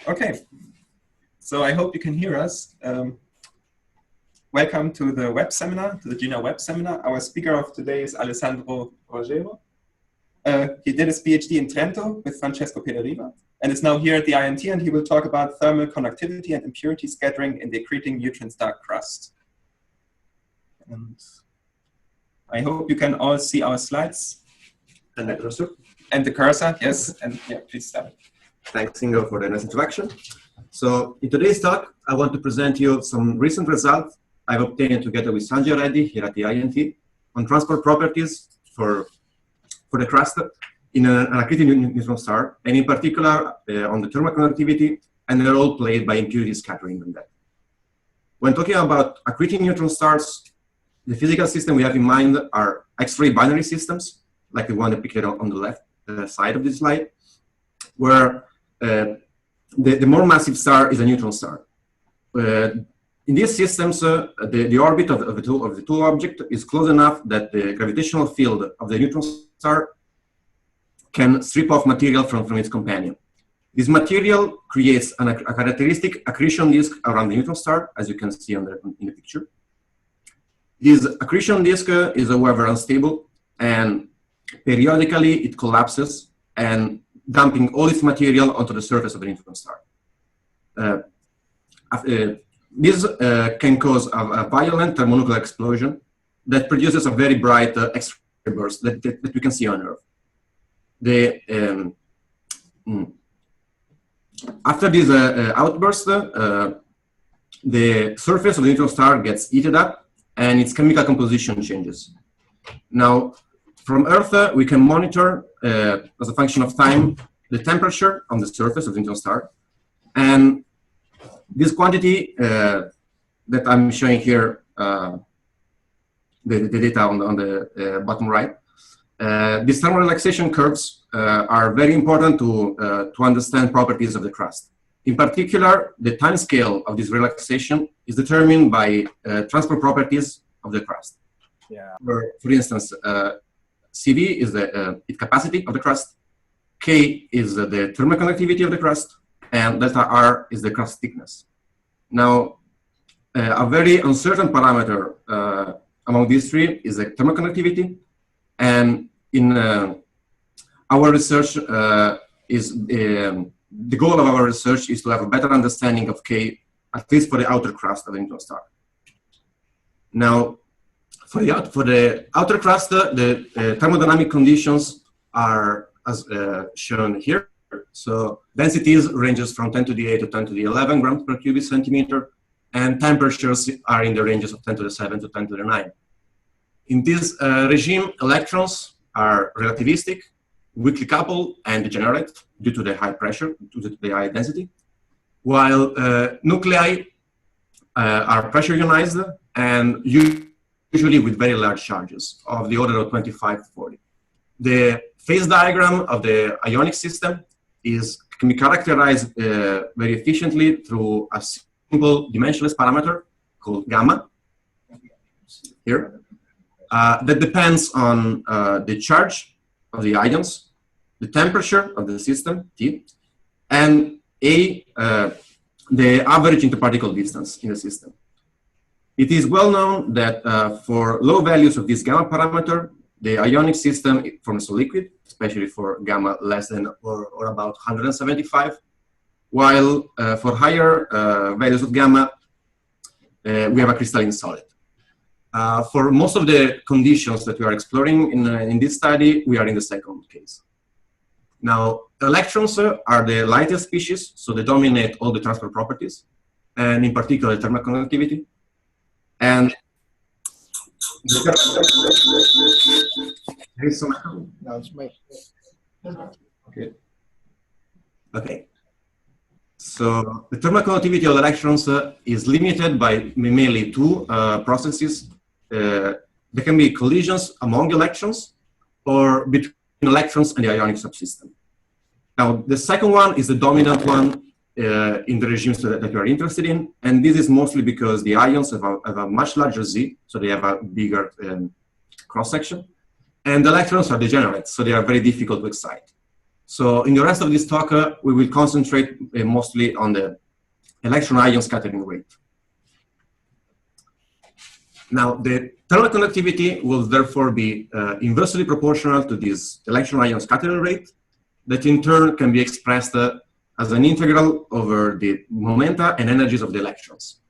Okay, so I hope you can hear us. Welcome to the web seminar, to the JINA web seminar. Our speaker of today is Alessandro Roggero. He did his PhD in Trento with Francesco Pederiva and is now here at the INT, and he will talk about thermal conductivity and impurity scattering in the accreting neutron star crust. And I hope you can all see our slides. And the cursor. And the cursor, yes. And yeah, please start. Thanks, Ingo, for the nice introduction. So in today's talk, I want to present you some recent results I've obtained together with Sanjay Reddy here at the INT on transport properties for the crust in an accreting neutron star, and in particular on the thermal conductivity and the role played by impurity scattering in that. When talking about accreting neutron stars, the physical system we have in mind are X-ray binary systems, like the one depicted on the left side of this slide, where the more massive star is a neutron star. In these systems, the orbit of the two object is close enough that the gravitational field of the neutron star can strip off material from its companion. This material creates a characteristic accretion disk around the neutron star, as you can see in the picture. This accretion disk is, however, unstable, and periodically it collapses and dumping all its material onto the surface of the neutron star. This can cause a violent thermonuclear explosion that produces a very bright X-ray burst that we can see on Earth. After this outburst, the surface of the neutron star gets heated up and its chemical composition changes. Now, from Earth, we can monitor, as a function of time, the temperature on the surface of the neutron star. And this quantity that I'm showing here, the data on the bottom right, these thermal relaxation curves are very important to understand properties of the crust. In particular, the time scale of this relaxation is determined by transport properties of the crust. Yeah. For instance, CV is the heat capacity of the crust, K is the thermal conductivity of the crust, and delta R is the crust thickness. Now, a very uncertain parameter among these three is the thermal conductivity, and in our research the goal of our research is to have a better understanding of K, at least for the outer crust of the neutron star. Now, for the outer crust, the thermodynamic conditions are as shown here. So densities ranges from 10 to the 8 to 10 to the 11 grams per cubic centimeter, and temperatures are in the ranges of 10 to the 7 to 10 to the 9. In this regime, electrons are relativistic, weakly coupled, and degenerate due to the high pressure, due to the high density, while nuclei are pressure ionized and usually with very large charges of the order of 25 to 40. The phase diagram of the ionic system can be characterized very efficiently through a simple dimensionless parameter called gamma here that depends on the charge of the ions, the temperature of the system, T, and A, the average interparticle distance in the system. It is well known that for low values of this gamma parameter, the ionic system forms a liquid, especially for gamma less than or about 175, while for higher values of gamma, we have a crystalline solid. For most of the conditions that we are exploring in this study, we are in the second case. Now, electrons are the lightest species, so they dominate all the transport properties, and in particular, thermal conductivity. And there is some echo. No, it's me. Okay. Okay. So the thermal conductivity of electrons is limited by mainly two processes. There can be collisions among electrons or between electrons and the ionic subsystem. Now, the second one is the dominant one in the regimes that we are interested in, and this is mostly because the ions have a much larger Z, so they have a bigger cross-section, and the electrons are degenerate, so they are very difficult to excite. So in the rest of this talk, we will concentrate mostly on the electron-ion scattering rate. Now, the thermal conductivity will therefore be inversely proportional to this electron-ion scattering rate that in turn can be expressed as an integral over the momenta and energies of the electrons.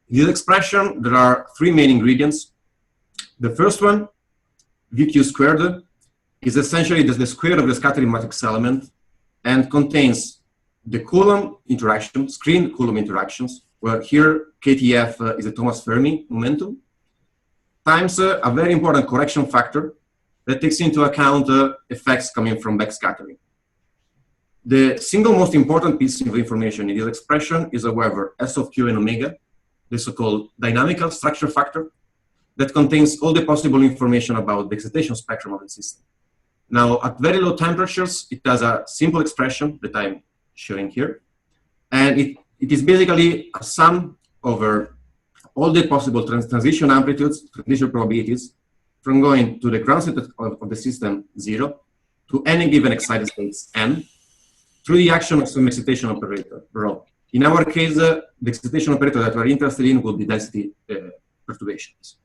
In this expression, there are three main ingredients. The first one, VQ squared, is essentially the square of the scattering matrix element and contains the Coulomb interaction, screened Coulomb interactions, where here KTF is a Thomas Fermi momentum, times a very important correction factor that takes into account effects coming from backscattering. The single most important piece of information in this expression is, however, S of Q and omega, the so-called dynamical structure factor that contains all the possible information about the excitation spectrum of the system. Now, at very low temperatures, it has a simple expression that I'm showing here. And it is basically a sum over all the possible transition amplitudes, transition probabilities, from going to the ground state of the system 0 to any given excited states n, through the action of some excitation operator, rho. In our case, the excitation operator that we're interested in will be density perturbations.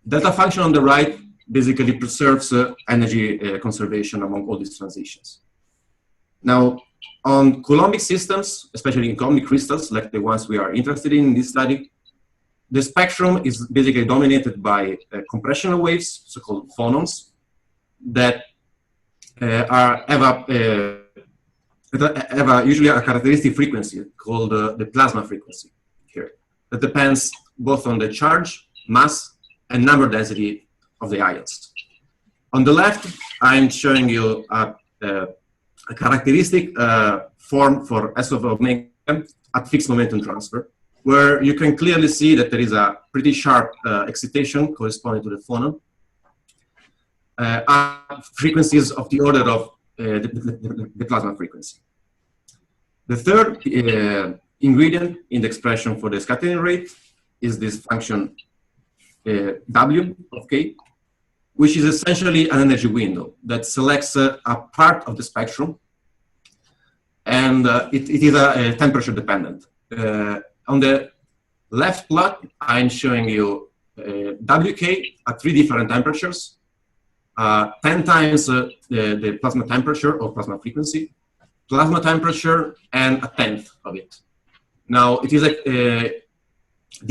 Delta function on the right basically preserves energy conservation among all these transitions. Now, on Coulombic systems, especially in Coulombic crystals, like the ones we are interested in this study, the spectrum is basically dominated by compressional waves, so-called phonons, that have usually a characteristic frequency called the plasma frequency here. That depends both on the charge, mass, and number density of the ions. On the left, I'm showing you a characteristic form for S of omega at fixed momentum transfer, where you can clearly see that there is a pretty sharp excitation corresponding to the phonon at frequencies of the order of the plasma frequency. The third ingredient in the expression for the scattering rate is this function W of K, which is essentially an energy window that selects a part of the spectrum, and it is temperature dependent. On the left plot, I'm showing you WK at 3 different temperatures, 10 times the plasma temperature or plasma frequency, plasma temperature, and 1/10 of it. Now, it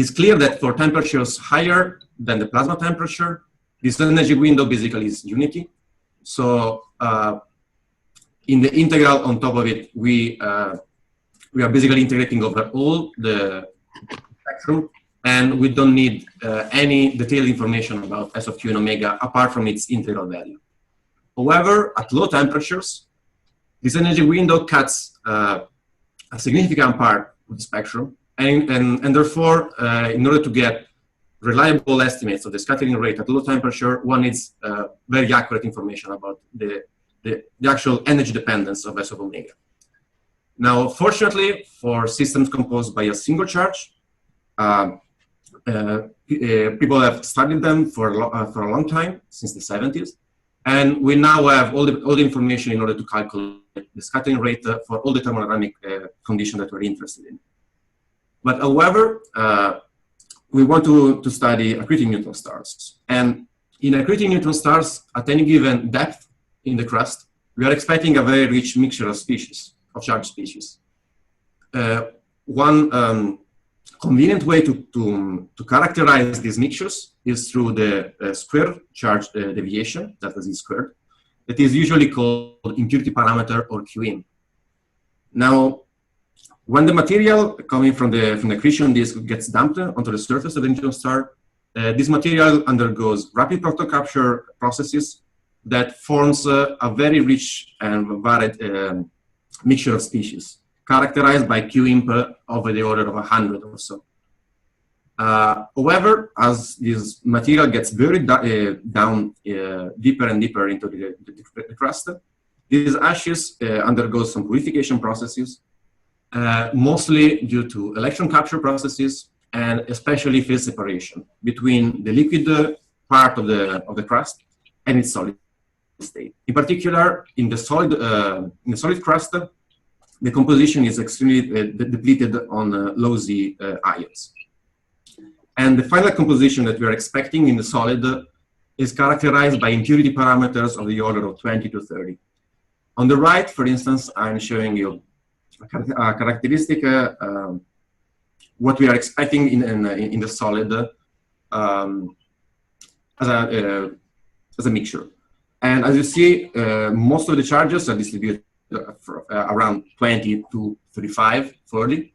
is clear that for temperatures higher than the plasma temperature, this energy window basically is unity. So in the integral on top of it, we are basically integrating over all the spectrum, and we don't need any detailed information about S of Q and omega apart from its integral value. However, at low temperatures, this energy window cuts a significant part of the spectrum, and therefore, in order to get reliable estimates of the scattering rate at low temperature, one needs very accurate information about the actual energy dependence of S of omega. Now, fortunately, for systems composed by a single charge, people have studied them for a long time, since the 70s, and we now have all the information in order to calculate the scattering rate for all the thermodynamic conditions that we're interested in. But however, we want to study accreting neutron stars. And in accreting neutron stars, at any given depth in the crust, we are expecting a very rich mixture of species, of charged species. One convenient way to characterize these mixtures is through the square charge deviation, delta Z squared, that is usually called impurity parameter or QIM. Now, when the material coming from the accretion disk gets dumped onto the surface of the neutron star, this material undergoes rapid proton capture processes that forms a very rich and varied mixture of species, characterized by QIMP over the order of 100 or so. However, as this material gets buried down deeper and deeper into the crust, these ashes undergo some purification processes, mostly due to electron capture processes and especially phase separation between the liquid part of the crust and its solid state. In particular, in the solid crust, the composition is extremely depleted on low Z ions. And the final composition that we are expecting in the solid is characterized by impurity parameters of the order of 20 to 30. On the right, for instance, I'm showing you a characteristic, what we are expecting in the solid as a mixture. And as you see, most of the charges are distributed around 20 to 35, 40,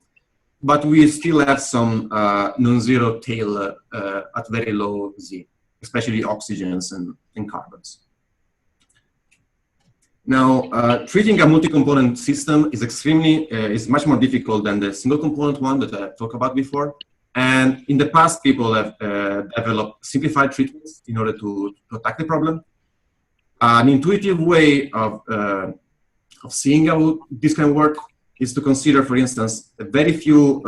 but we still have some non-zero tail at very low Z, especially oxygens and carbons. Now, treating a multi-component system is much more difficult than the single-component one that I talked about before. And in the past, people have developed simplified treatments in order to attack the problem. An intuitive way of seeing how this can work is to consider, for instance, very few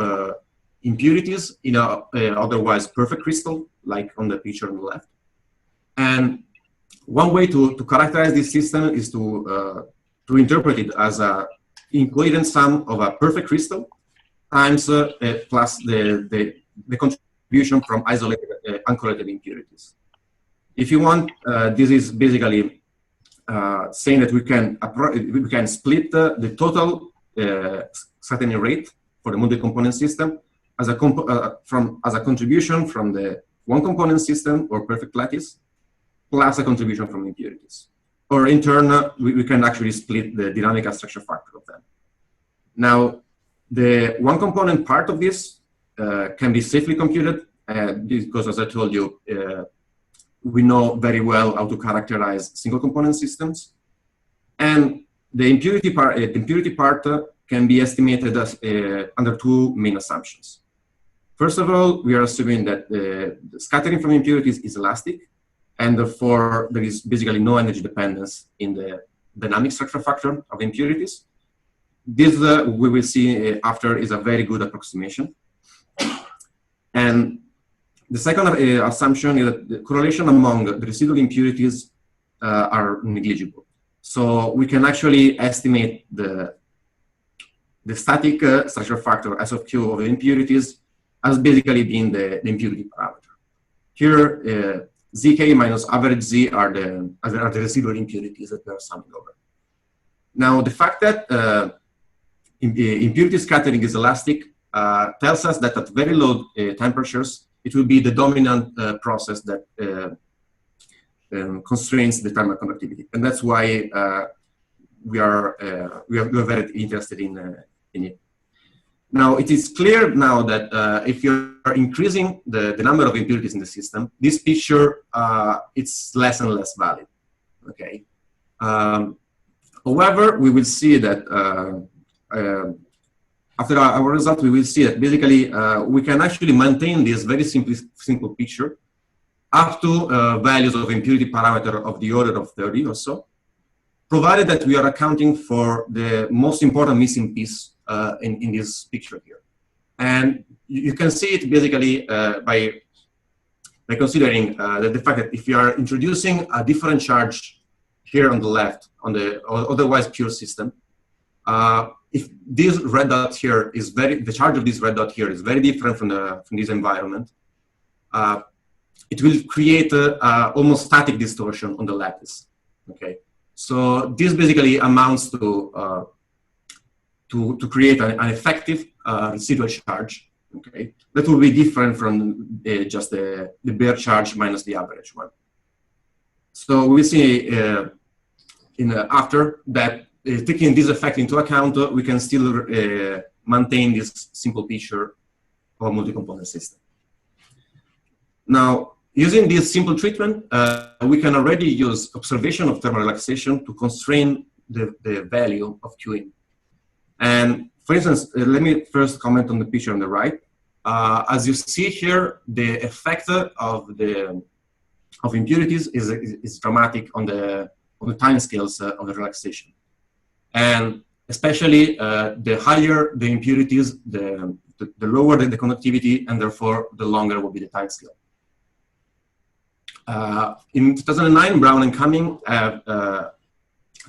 impurities in a otherwise perfect crystal, like on the picture on the left. And one way to characterize this system is to interpret it as an incoherent sum of a perfect crystal times plus the contribution from isolated uncorrelated impurities. If you want, this is basically saying that we can split the total scattering rate for the multi-component system as a contribution from the one-component system or perfect lattice plus a contribution from impurities. Or in turn, we can actually split the dynamical structure factor of them. Now, the one-component part of this can be safely computed because, as I told you, we know very well how to characterize single-component systems. And the impurity part can be estimated as, under two main assumptions. First of all, we are assuming that the scattering from impurities is elastic, and therefore there is basically no energy dependence in the dynamic structure factor of impurities. This we will see after is a very good approximation. And the second assumption is that the correlation among the residual impurities are negligible. So we can actually estimate the static structure factor S of Q of the impurities as basically being the impurity parameter. Here, Zk minus average Z are the residual impurities that we are summing over. Now, the fact that impurity scattering is elastic tells us that at very low temperatures, it will be the dominant process that constrains the thermal conductivity. And that's why we are very interested in it. Now, it is clear now that if you're increasing the number of impurities in the system, this picture, it's less and less valid, okay? However, we will see that after our result, we will see that basically we can actually maintain this very simple picture up to values of impurity parameter of the order of 30 or so, provided that we are accounting for the most important missing piece in this picture here. And you can see it basically by considering the fact that if you are introducing a different charge here on the left, on the otherwise pure system, if this red dot here is the charge of this red dot here is very different from this environment, it will create almost static distortion on the lattice. Okay, so this basically amounts to create an effective residual charge. Okay, that will be different from just the bare charge minus the average one. So we see after that. Taking this effect into account, we can still maintain this simple picture of a multi-component system. Now, using this simple treatment, we can already use observation of thermal relaxation to constrain the value of Qin. And for instance, let me first comment on the picture on the right. As you see here, the effect of impurities is dramatic on the time scales of the relaxation. And especially the higher the impurities, the lower the conductivity, and therefore the longer will be the time scale. In 2009, Brown and Cumming have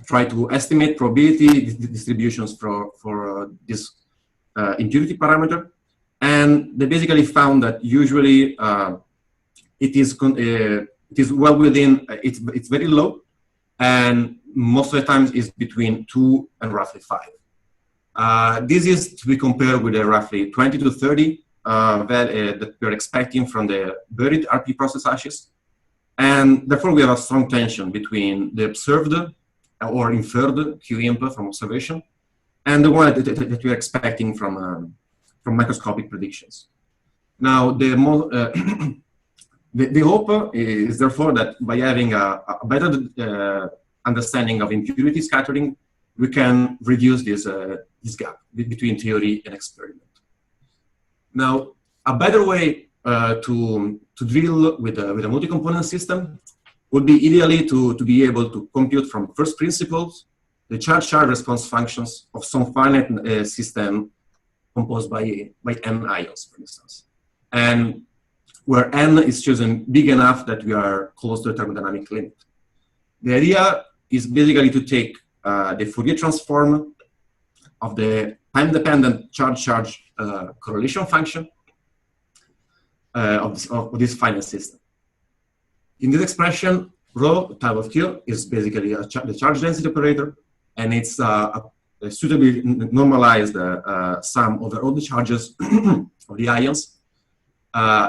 tried to estimate probability distributions for this impurity parameter, and they basically found that usually it is well within, it's very low, and most of the times is between 2 and roughly 5. This is to be compared with a roughly 20 to 30 that we're expecting from the buried RP process ashes. And therefore, we have a strong tension between the observed or inferred Q input from observation and the one that we're expecting from microscopic predictions. Now, the hope is therefore that by having a better understanding of impurity scattering, we can reduce this gap between theory and experiment. Now, a better way to drill with a multi-component system would be ideally to be able to compute from first principles the charge-charge response functions of some finite system composed by n ions, for instance, and where n is chosen big enough that we are close to the thermodynamic limit. The idea is basically to take the Fourier transform of the time-dependent charge-charge correlation function of this finite system. In this expression, rho type of Q is basically the charge density operator, and it's a suitably normalized sum over all the charges of the ions,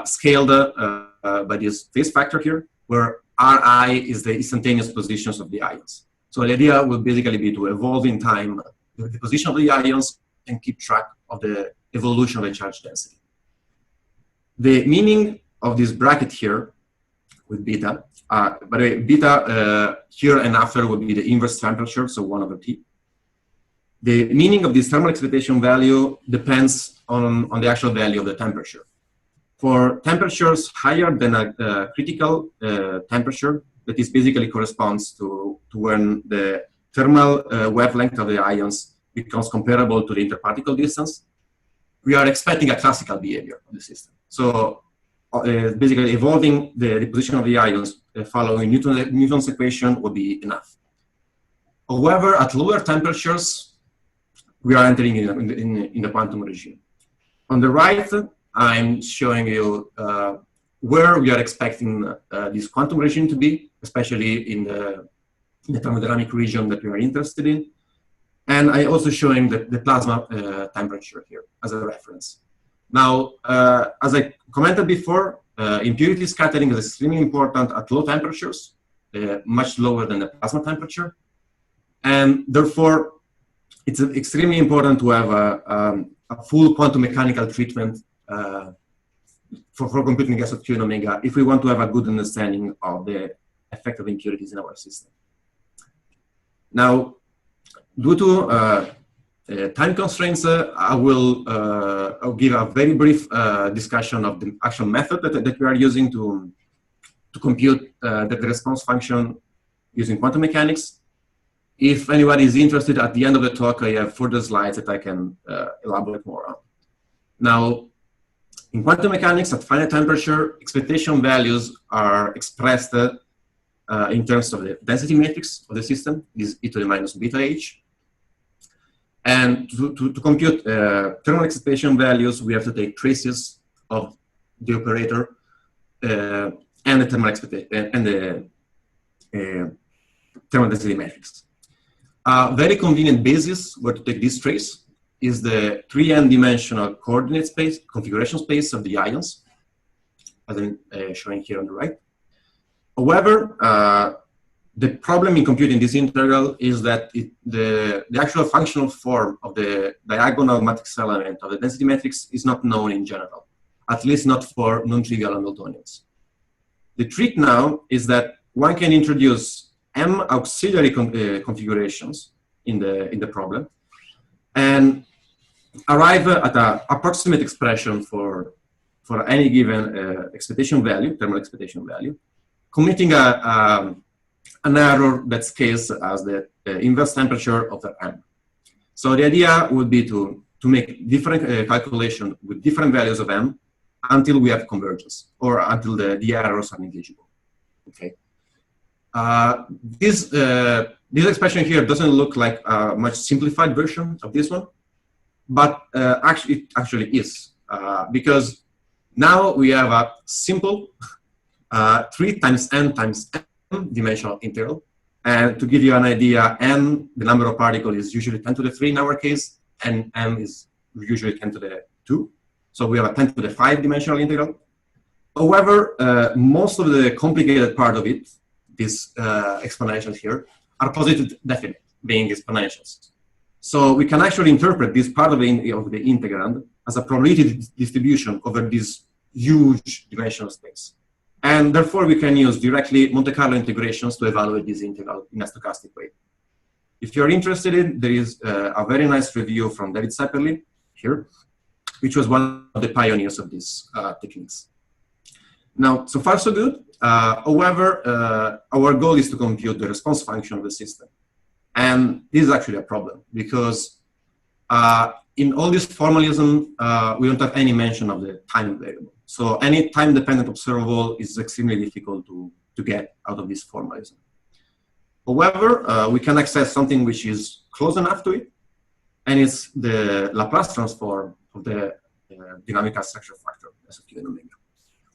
scaled by this phase factor here, where Ri is the instantaneous positions of the ions. So the idea will basically be to evolve in time the position of the ions and keep track of the evolution of the charge density. The meaning of this bracket here with beta, by the way, beta here and after will be the inverse temperature, so 1 over T. The meaning of this thermal excitation value depends on the actual value of the temperature. For temperatures higher than a critical temperature, that is basically corresponds to when the thermal wavelength of the ions becomes comparable to the interparticle distance, we are expecting a classical behavior of the system. So basically evolving the position of the ions following Newton's equation would be enough. However, at lower temperatures, we are entering in the quantum regime. On the right, I'm showing you where we are expecting this quantum regime to be, especially in the thermodynamic region that we are interested in. And I also showing the plasma temperature here as a reference. Now, as I commented before, impurity scattering is extremely important at low temperatures, much lower than the plasma temperature. And therefore, it's extremely important to have a full quantum mechanical treatment for computing gas of Q and omega if we want to have a good understanding of the effect of impurities in our system. Now, due to time constraints, I'll give a very brief discussion of the actual method that we are using to compute the response function using quantum mechanics. If anybody is interested, at the end of the talk, I have further slides that I can elaborate more on. Now, in quantum mechanics, at finite temperature, expectation values are expressed in terms of the density matrix of the system, is e to the minus beta h. And to compute thermal excitation values, we have to take traces of the operator and the thermal excitation and the thermal density matrix. A very convenient basis where to take this trace is the 3n dimensional coordinate space, configuration space of the ions, as I'm showing here on the right. However, the problem in computing this integral is that the actual functional form of the diagonal matrix element of the density matrix is not known in general, at least not for non-trivial Hamiltonians. The trick now is that one can introduce m auxiliary configurations in the problem and arrive at an approximate expression for any given expectation value, thermal expectation value, committing an error that scales as the inverse temperature of the m. So the idea would be to make different calculation with different values of m until we have convergence or until the errors are negligible. Okay. This expression here doesn't look like a much simplified version of this one, but it actually is, because now we have a simple 3 times n times m dimensional integral. And to give you an idea, n, the number of particles, is usually 10 to the 3 in our case, and m is usually 10 to the 2. So we have a 10 to the 5 dimensional integral. However, most of the complicated part of it, these exponentials here, are positive definite, being exponentials. So we can actually interpret this part of the integrand as a probability distribution over this huge dimensional space. And therefore, we can use directly Monte Carlo integrations to evaluate this integral in a stochastic way. If you're interested in, there is a very nice review from David Sepperly here, which was one of the pioneers of these techniques. Now, so far so good. However, our goal is to compute the response function of the system. And this is actually a problem because in all this formalism, we don't have any mention of the time variable. So any time-dependent observable is extremely difficult to get out of this formalism. However, we can access something which is close enough to it, and it's the Laplace transform of the dynamical structure factor, S of Q and omega,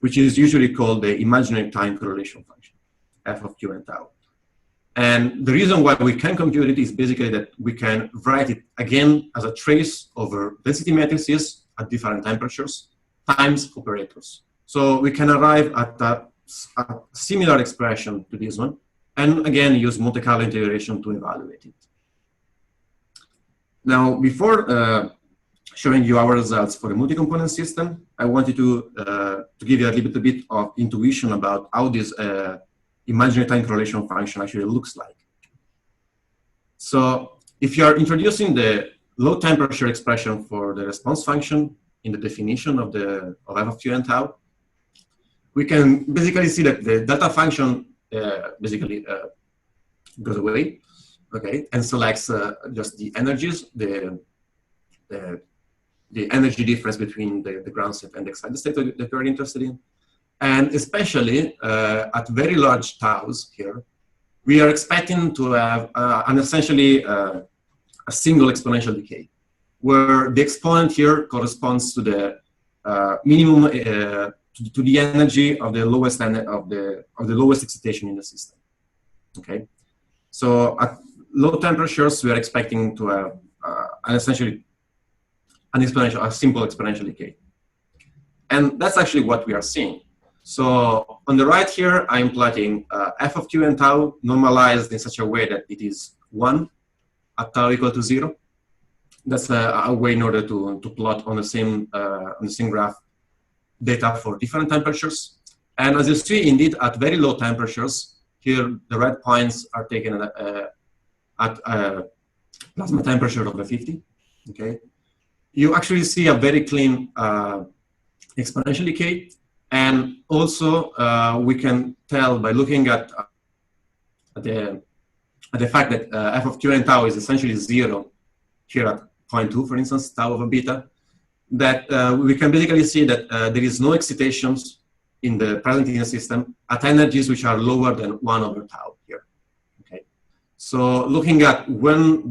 which is usually called the imaginary time correlation function, F of Q and tau. And the reason why we can compute it is basically that we can write it again as a trace over density matrices at different temperatures times operators. So we can arrive at a similar expression to this one, and again use Monte Carlo integration to evaluate it. Now, before showing you our results for the multi-component system, I wanted to give you a little bit of intuition about how this imaginary time correlation function actually looks like. So if you are introducing the low temperature expression for the response function in the definition of F of Q and tau, we can basically see that the delta function basically goes away, okay, and selects just the energies, the energy difference between the ground state and the excited state that we're interested in. And especially at very large taus here, we are expecting to have an essentially a single exponential decay, where the exponent here corresponds to the minimum to the energy of the lowest excitation in the system. Okay, so at low temperatures, we are expecting to have a simple exponential decay, and that's actually what we are seeing. So on the right here, I'm plotting F of Q and tau normalized in such a way that it is 1 at tau equal to 0. That's a way in order to plot on the same graph data for different temperatures. And as you see, indeed, at very low temperatures, here the red points are taken at plasma temperature of 50. Okay, you actually see a very clean exponential decay. And also, we can tell by looking at the fact that F of Q and tau is essentially 0 here at 0.2, for instance, tau over beta, that we can basically see that there is no excitations in the present in the system at energies which are lower than 1 over tau here. Okay, so looking at when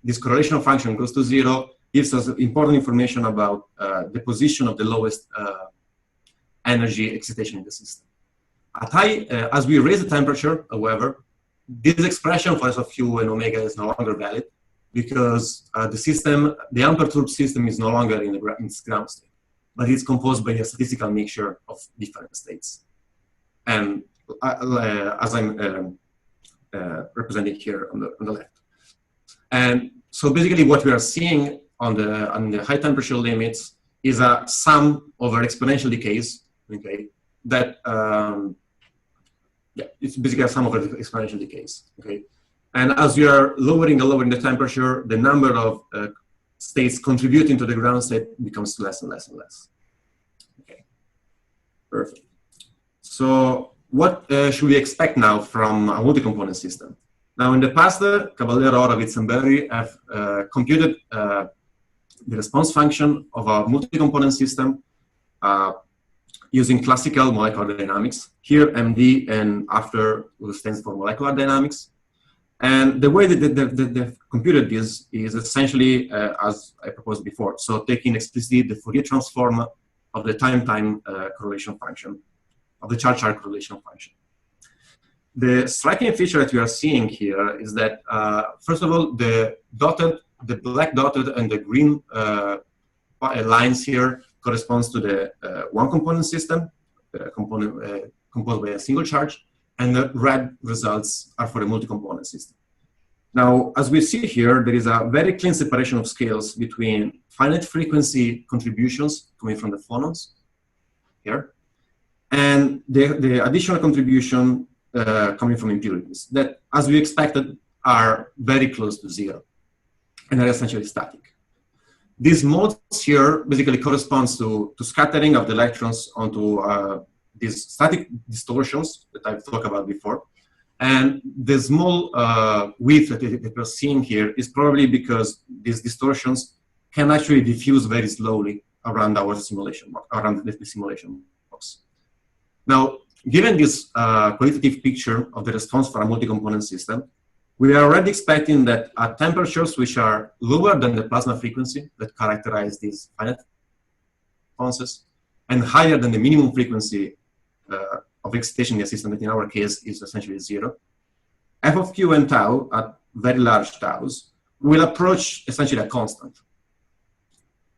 this correlation function goes to 0 gives us important information about the position of the lowest energy excitation in the system. At high, as we raise the temperature, however, this expression for S of Q and omega is no longer valid because the unperturbed system is no longer in its ground state, but it's composed by a statistical mixture of different states. And as I'm representing here on the left. And so basically what we are seeing on the high temperature limits is a sum over exponential decays. Okay, that it's basically a sum of exponential decays. Okay, and as we are lowering the temperature, the number of states contributing to the ground state becomes less and less and less. Okay, perfect. So what should we expect now from a multi-component system? Now, in the past, Caballero, Horowitz, and Berry have computed the response function of a multi-component system using classical molecular dynamics. Here, MD and after stands for molecular dynamics. And the way that they've computed this is essentially as I proposed before. So taking explicitly the Fourier transform of the time-time correlation function, of the charge-charge correlation function. The striking feature that we are seeing here is that, first of all, the black dotted and the green lines here corresponds to the one-component system, composed by a single charge, and the red results are for a multi-component system. Now, as we see here, there is a very clean separation of scales between finite frequency contributions coming from the phonons here, and the additional contribution coming from impurities that, as we expected, are very close to zero and are essentially static. These modes here basically corresponds to scattering of the electrons onto these static distortions that I've talked about before. And the small width that we're seeing here is probably because these distortions can actually diffuse very slowly around our simulation, around the simulation box. Now, given this qualitative picture of the response for a multi-component system, we are already expecting that at temperatures which are lower than the plasma frequency that characterize these finite responses and higher than the minimum frequency of excitation in the system, that in our case is essentially zero, f of q and tau at very large taus will approach essentially a constant.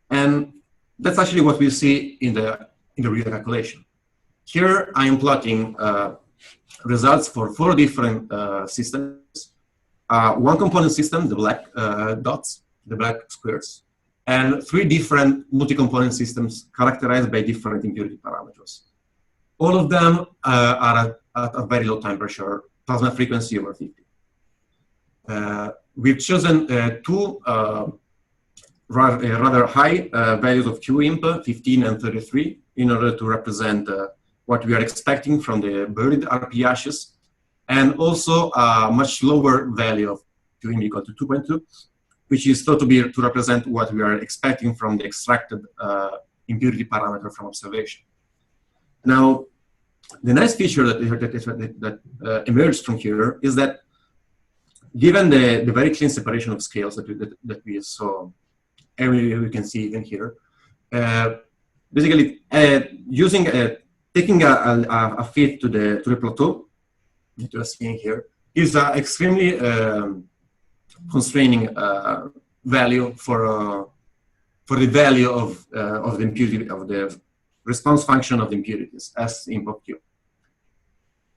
And that's actually what we see in the real calculation. Here I am plotting results for 4 different systems. One component system, the black dots, the black squares, and 3 different multi-component systems characterized by different impurity parameters. All of them are at a very low temperature, plasma frequency over 50. We've chosen 2 rather high values of QIMP, 15 and 33, in order to represent what we are expecting from the buried RP ashes, and also a much lower value of QIMP equal to 2.2, which is thought to represent what we are expecting from the extracted impurity parameter from observation. Now, the nice feature that emerged from here is that, given the very clean separation of scales that we saw, and we can see even here, basically taking a fit to the plateau that you are seeing here is an extremely constraining value for the value of the impurity, of the response function of the impurities as imp of q.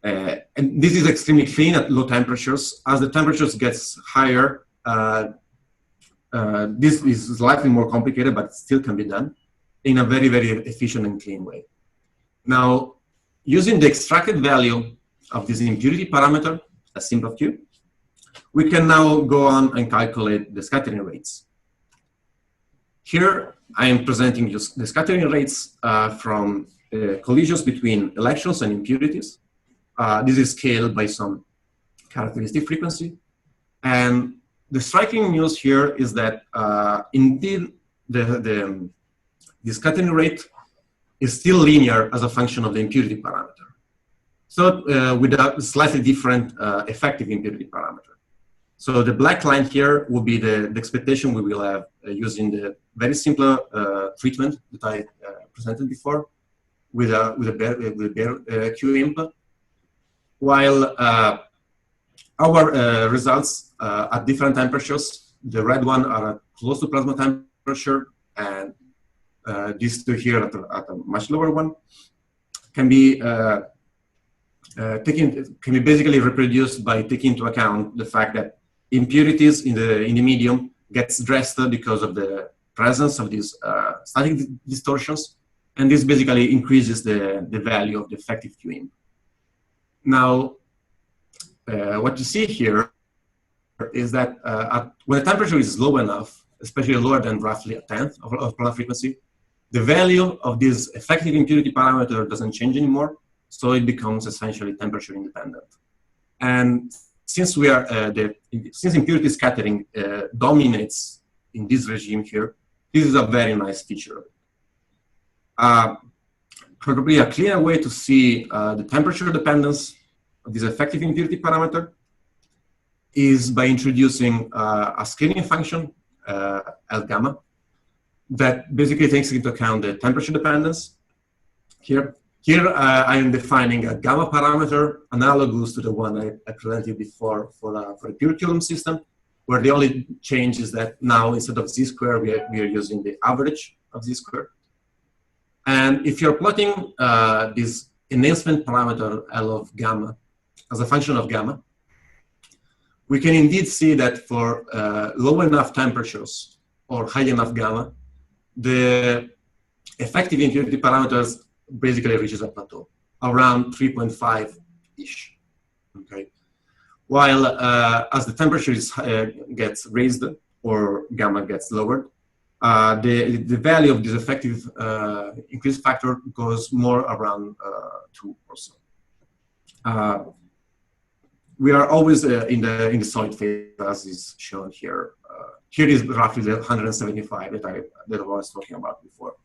And this is extremely clean at low temperatures. As the temperatures gets higher, this is slightly more complicated, but still can be done in a very, very efficient and clean way. Now, using the extracted value of this impurity parameter, as imp of q, we can now go on and calculate the scattering rates. Here, I am presenting just the scattering rates from collisions between electrons and impurities. This is scaled by some characteristic frequency. And the striking news here is that indeed the scattering rate is still linear as a function of the impurity parameter. So with a slightly different effective impurity parameter. So the black line here will be the expectation we will have using the very simple treatment that I presented before with bare QIMP, while our results at different temperatures, the red one are at close to plasma temperature, and these 2 here at a much lower one, can be basically reproduced by taking into account the fact that impurities in the medium gets dressed because of the presence of these static distortions, and this basically increases the value of the effective QIMP. Now, what you see here is that when the temperature is low enough, especially lower than roughly a tenth of plasma frequency, the value of this effective impurity parameter doesn't change anymore, so it becomes essentially temperature independent. And since since impurity scattering dominates in this regime here, this is a very nice feature. probably a cleaner way to see the temperature dependence of this effective impurity parameter is by introducing a scaling function, L gamma, that basically takes into account the temperature dependence. Here I am defining a gamma parameter analogous to the one I presented before for a pure Coulomb system, where the only change is that now instead of z squared, we are using the average of z squared. And if you're plotting this enhancement parameter L of gamma as a function of gamma, we can indeed see that for low enough temperatures or high enough gamma, the effective impurity parameters basically reaches a plateau around 3.5-ish. Okay. While as the temperature gets raised or gamma gets lowered, the value of this effective increase factor goes more around 2 or so. We are always in the solid phase, as is shown here. Here is roughly the 175 that I was talking about before.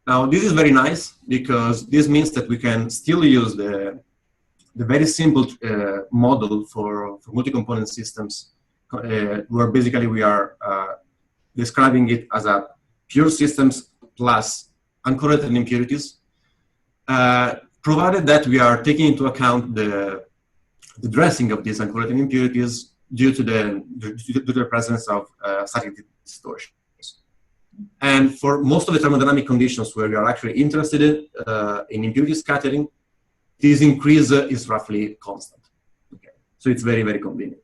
Now, this is very nice because this means that we can still use the very simple model for multi-component systems, where basically we are describing it as a pure systems plus uncorrelated impurities, provided that we are taking into account the dressing of these uncorrelated impurities due to the presence of static distortions. And for most of the thermodynamic conditions where we are actually interested in impurity scattering, this increase is roughly constant. Okay. So it's very, very convenient.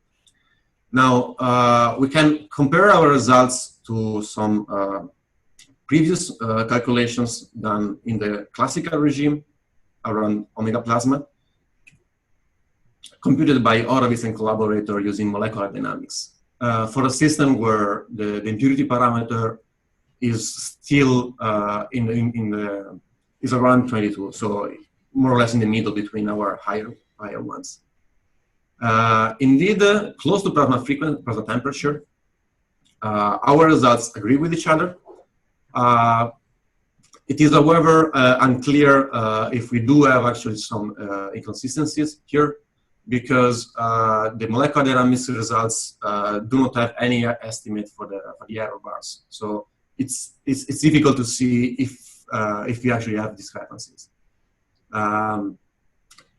Now, we can compare our results to some previous calculations done in the classical regime around omega plasma, computed by Horowitz and collaborator using molecular dynamics for a system where the impurity parameter is still is around 22, so more or less in the middle between our higher ones. Indeed, close to plasma frequency, plasma temperature, our results agree with each other. It is, however, unclear if we do have actually some inconsistencies here, because the molecular dynamics results do not have any estimate for the error bars. So it's difficult to see if we actually have discrepancies.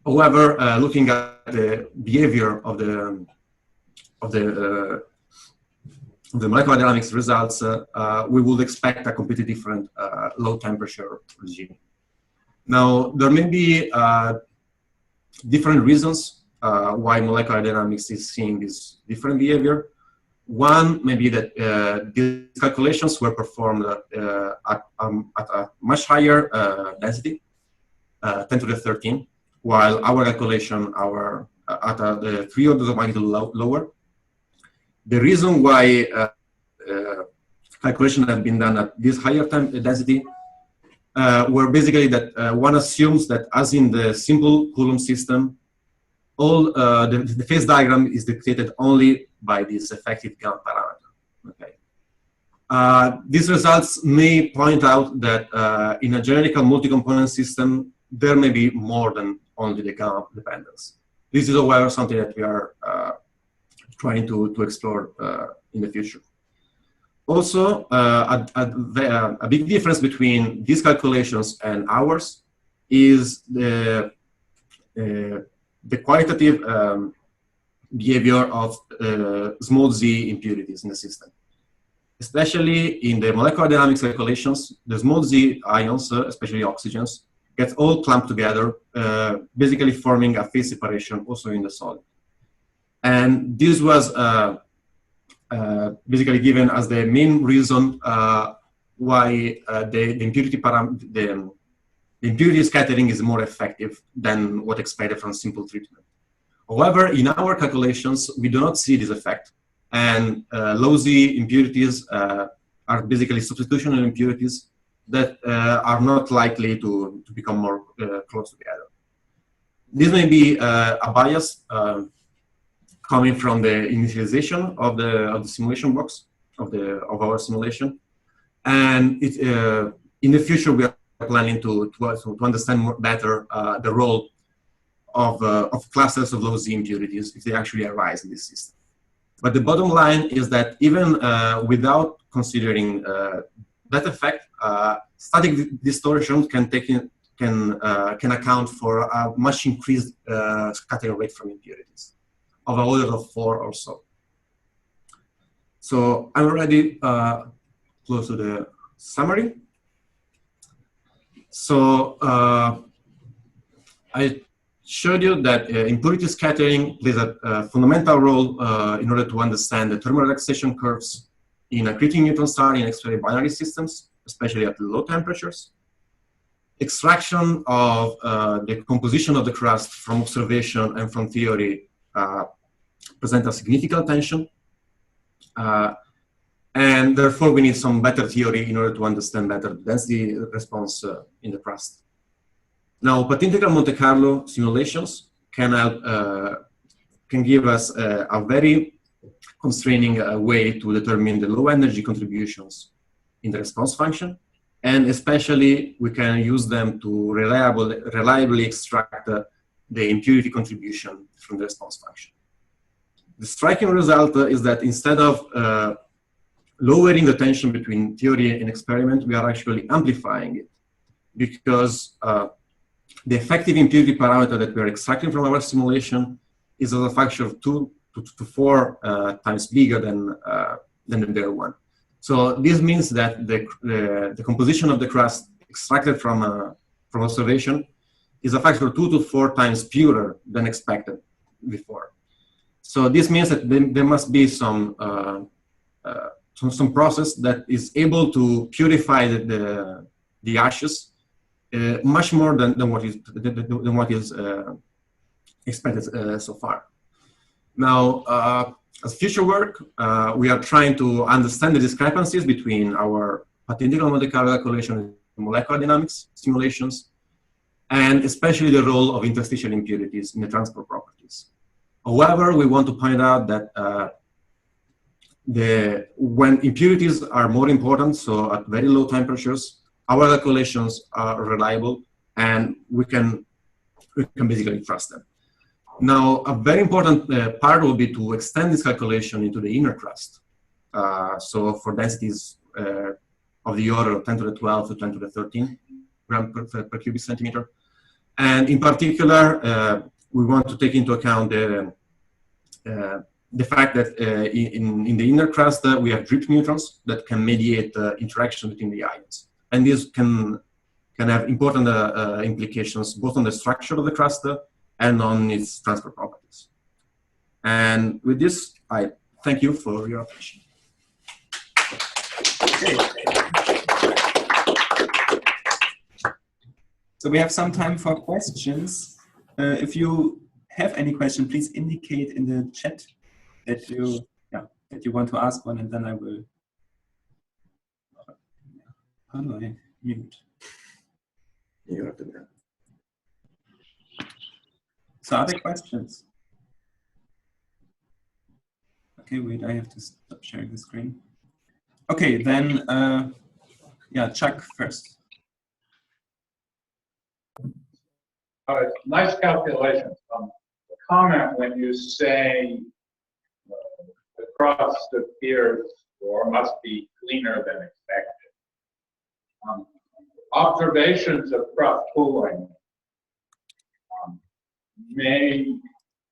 However, looking at the behavior of the molecular dynamics results, we would expect a completely different low temperature regime. Now, there may be different reasons why molecular dynamics is seeing this different behavior. One may be that these calculations were performed at a much higher density, 10 to the 13, while our calculation at the 3 orders of magnitude lower. The reason why calculations have been done at this higher density were basically that one assumes that, as in the simple Coulomb system, all the phase diagram is dictated only by this effective gamma parameter. Okay. These results may point out that in a generical multi-component system, there may be more than only the gamma dependence. This is, however, something that we are trying to explore in the future. Also, a big difference between these calculations and ours is the qualitative behavior of small z impurities in the system. Especially in the molecular dynamics calculations, the small z ions, especially oxygens, get all clumped together, basically forming a phase separation also in the solid. And this was basically given as the main reason why the impurity scattering is more effective than what expected from simple treatment. However, in our calculations, we do not see this effect. And low Z impurities are basically substitutional impurities that are not likely to become more close together. This may be a bias coming from the initialization of the simulation box of our simulation, and in the future we are planning to understand more better the role of clusters of low Z impurities if they actually arise in this system. But the bottom line is that even without considering that effect, static distortion can account for a much increased scattering rate from impurities of an order of 4 or so. So I'm already close to the summary. So I showed you that impurity scattering plays a fundamental role in order to understand the thermal relaxation curves in accreting neutron star in X-ray binary systems, especially at low temperatures. Extraction of the composition of the crust from observation and from theory present a significant tension. And therefore, we need some better theory in order to understand better the density response in the crust. Now, Path Integral Monte Carlo simulations can give us a very constraining way to determine the low energy contributions in the response function. And especially, we can use them to reliably extract the impurity contribution from the response function. The striking result is that instead of lowering the tension between theory and experiment, we are actually amplifying it, because the effective impurity parameter that we are extracting from our simulation is as a factor of 2 to 4 times bigger than the bare one. So this means that the composition of the crust extracted from observation is a factor of 2 to 4 times purer than expected before. So this means that there must be some process that is able to purify the ashes much more than what is expected so far. Now, as future work, we are trying to understand the discrepancies between our Path Integral Monte Carlo calculation and molecular dynamics simulations, and especially the role of interstitial impurities in the transport properties. However, we want to point out that when impurities are more important, so at very low temperatures, our calculations are reliable, and we can basically trust them. Now, a very important part will be to extend this calculation into the inner crust. So for densities of the order of 10 to the 12 to 10 to the 13 gram per cubic centimeter. And in particular, we want to take into account the fact that in the inner crust, we have dripped neutrons that can mediate interaction between the ions. And this can have important implications both on the structure of the crust and on its transport properties. And with this, I thank you for your attention. Okay. So we have some time for questions. If you have any question, please indicate in the chat that you want to ask one, and then I will. How do I mute? You have to do that. So are there questions? Okay, wait, I have to stop sharing the screen. Okay, then, yeah, Chuck first. Nice calculations. The comment when you say the crust appears or must be cleaner than expected. Observations of crust cooling may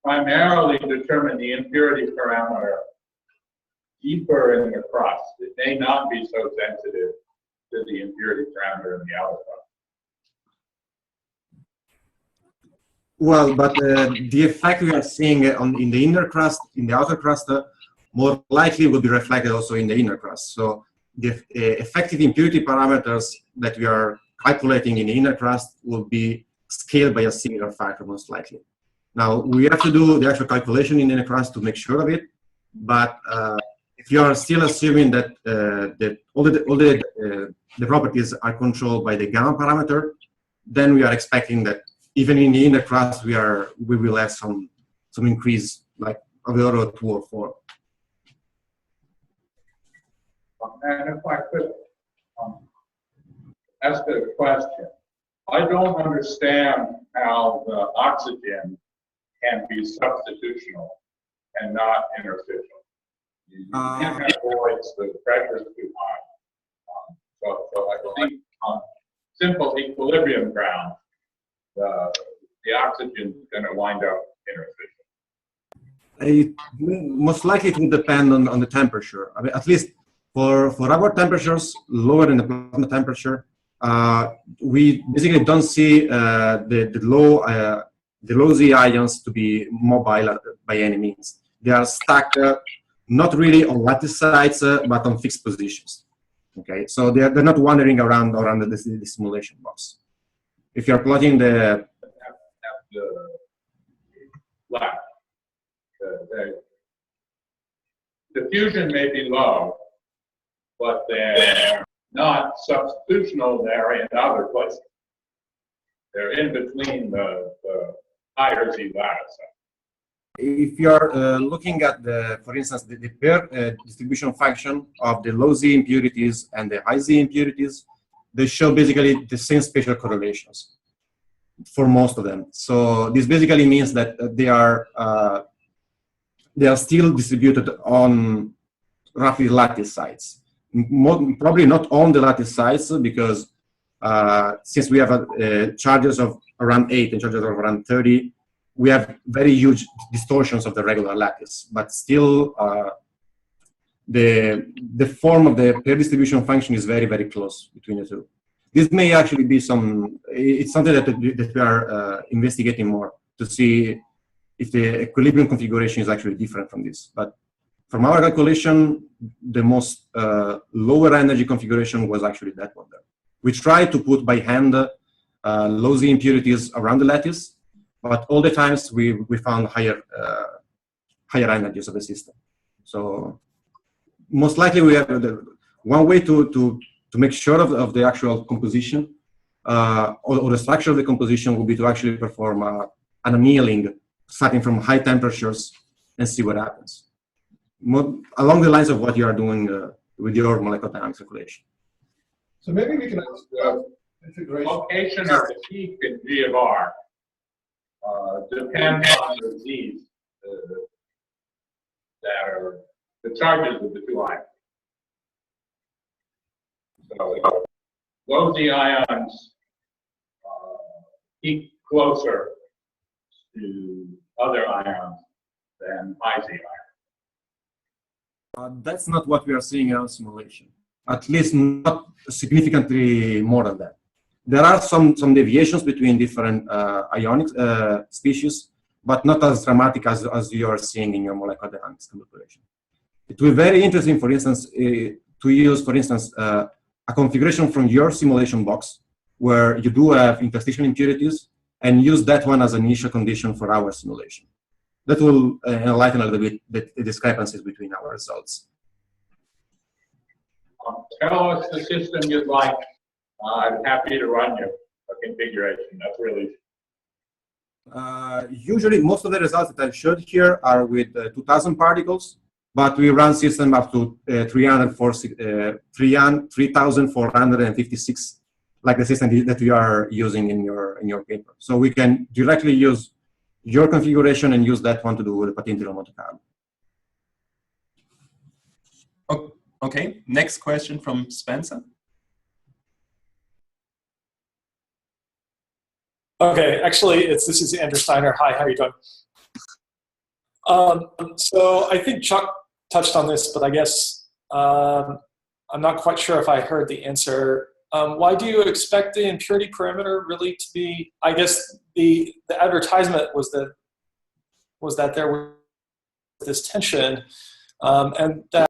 primarily determine the impurity parameter deeper in the crust. It may not be so sensitive to the impurity parameter in the outer crust. Well, but the effect we are seeing in the inner crust, in the outer crust, more likely will be reflected also in the inner crust. So the effective impurity parameters that we are calculating in the inner crust will be scaled by a similar factor, most likely. Now, we have to do the actual calculation in the inner crust to make sure of it. But if you are still assuming that, all the properties are controlled by the gamma parameter, then we are expecting that even in the inner crust, we will have some increase, like of the order of 2 or 4. And if I could ask a question. I don't understand how the oxygen can be substitutional and not interstitial. You can't have voids, the pressure is too high. So I think on simple equilibrium ground, the oxygen is going to wind up interstitial. Most likely it will depend on the temperature. I mean, at least for our temperatures, lower than the plasma temperature, we basically don't see the low Z ions to be mobile by any means. They are stuck not really on lattice sites, but on fixed positions. Okay, so they're not wandering around the simulation box. If you're plotting the diffusion may be low, but they're not substitutional there in other places. They're in between the higher Z lattice. If you're looking at for instance, the pair distribution function of the low Z impurities and the high Z impurities, they show basically the same spatial correlations for most of them. So this basically means that they are still distributed on roughly lattice sites. Probably not on the lattice sites, because since we have charges of around 8 and charges of around 30, we have very huge distortions of the regular lattice. But still, the form of the pair distribution function is very, very close between the two. This may actually be it's something that we are investigating more to see if the equilibrium configuration is actually different from this. But from our calculation, the most lower energy configuration was actually that one there. We tried to put by hand low Z impurities around the lattice, but all the times we found higher energies of the system. So most likely we have one way to make sure of the actual composition or the structure of the composition would be to actually perform an annealing starting from high temperatures and see what happens. Along the lines of what you are doing with your molecular dynamics calculation. So maybe we can ask the integration. location of the peak in G of R depends on the Z's that are the charges of the two ions. So low Z ions peak closer to other ions than high Z ions. That's not what we are seeing in our simulation. At least not significantly more than that. There are some deviations between different ionic species, but not as dramatic as you are seeing in your molecular dynamics calculation. It will be very interesting, for instance, to use, for instance, a configuration from your simulation box where you do have interstitial impurities and use that one as an initial condition for our simulation. That will enlighten a little bit the discrepancies between our results. Tell us the system you'd like. I'm happy to run you a configuration. That's really usually, most of the results that I've showed here are with 2,000 particles, but we run system up to 3,456, like the system that we are using in your paper. So we can directly use your configuration and use that one to do the Path Integral Monte Carlo. Okay, next question from Spencer. Okay, actually, this is Andrew Steiner. Hi, how are you doing? So I think Chuck touched on this, but I guess I'm not quite sure if I heard the answer. Why do you expect the impurity parameter really to be? I guess the advertisement was that there was this tension, and that